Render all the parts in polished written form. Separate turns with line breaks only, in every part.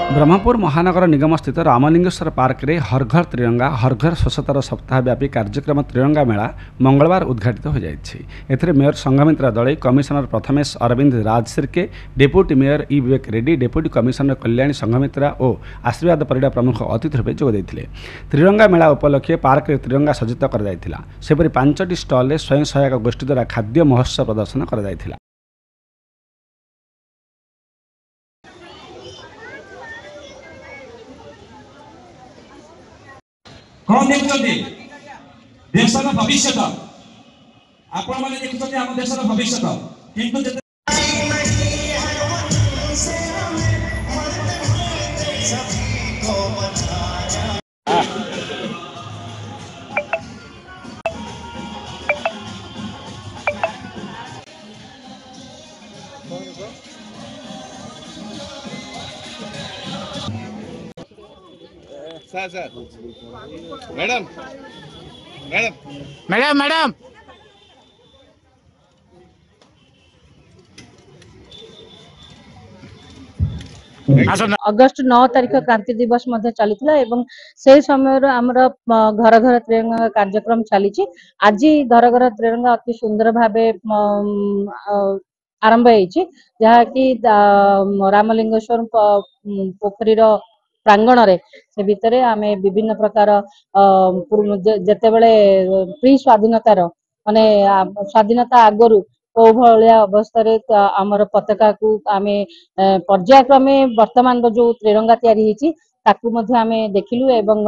ब्रह्मपुर महानगर निगम स्थित रामलिंगेश्वर पार्क रे हर घर त्रिरंगा हर घर स्वच्छतार सप्ताहव्यापी कार्यक्रम त्रिरंगा मेला मंगलवार उद्घाटित हो जाइछि। एथिरे mayor Sanghamitra Dalai, commissioner Prathamesh Arvind Rajshirke, deputy mayor E Vivek Reddy, deputy commissioner Kalyani Sanghamitra और आशीर्वाद परिडा प्रमुख अतिथि रूपे जोग देइथिले। त्रिरंगा मेला उपलक्षे पार्क रे त्रिरंगा सज्जित कर जाइथिला। सेपरि 5टी स्टल रे स्वयं सहायक गोष्ठी द्वारा खाद्य महोत्सव प्रदर्शन कर जाइथिला।
कौन देखुଛନ୍ତି देशर भविष्य आपण माने देखुଛନ୍ତି ଆମ देशर भविष्य किंतु
sir madam madam
madam madam
August 9 तारिख क्रांति दिवस चलता एवं से समय आमर घर घर त्रिरंगा कार्यक्रम चली। आज घर घर त्रिरंगा अति सुंदर भाव आरंभ होकि रामलिंगेश्वर पोखरी प्रांगण रे से भितर आम विभिन्न प्रकार जिते बड़े प्री स्वाधीनतार माने स्वाधीनता आगरू कौ भाया अवस्था आमर पताका को आम पर्यायक्रमे वर्तमान जो त्रिरंगा तैयारी आमे देखिलु एवं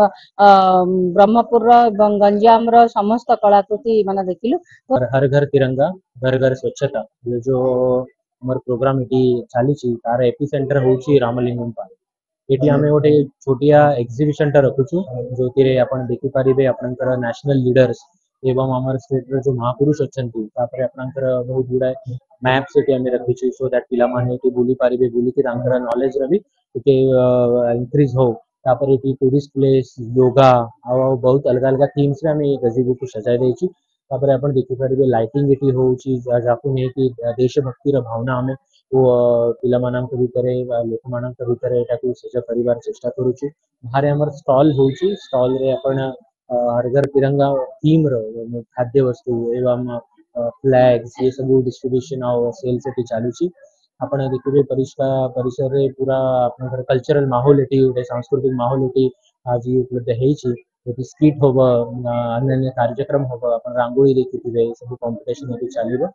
ब्रह्मपुर एवं गंजाम समस्त कलाकृति माने देखिलु।
हर घर तिरंगा घर घर स्वच्छता ये जो हमर प्रोग्राम इटी चली तार एपी सेंटर होची रामलिंगम पार्क। एटी आमे गोटे छोटिया एग्जिबिशन टा रखुछु जो कि आपण देखि परिबे आपनकर नेशनल लीडर्स एवं आमर स्टेट रो जो महापुरुष अछंती तापर आपनकर बहुत गुडा मैप्स एटी आमे रखिछु सो दैट पिला माने एटी बुली परिबे बुली कि तांकर नॉलेज रवि एटी इंक्रीज हो। तापर एटी टूरिस्ट प्लेस योगा आ बहुत अलग अलग थीम्स रे आमे गजीबो को सजाय देछि। तापर आपण देखि परिबे लाइटिंग एटी होउची जाकु ने कि देशभक्ति रो भावना आमे वो पिला मानक भितरे लोक मानक भितरे एटा को सजा परिवार चेष्टा करूची। बाहर हमर स्टॉल होउची स्टॉल रे आपण हर घर तिरंगा थीम रो खाद्य वस्तु एवं फ्लैग्स ये सब डिस्ट्रीब्यूशन और सेल्स एटी चालुची। आपण देखिबे परिसर रे पूरा आपनकर कल्चरल माहौल एटी गोटे सांस्कृतिक माहौल एटी आज उपलब्ध हेछि। एटी स्किट होबो अन्य कार्यक्रम होबो आपण रांगोली देखिथिबे सब कंपटीशन एटी चालिबो।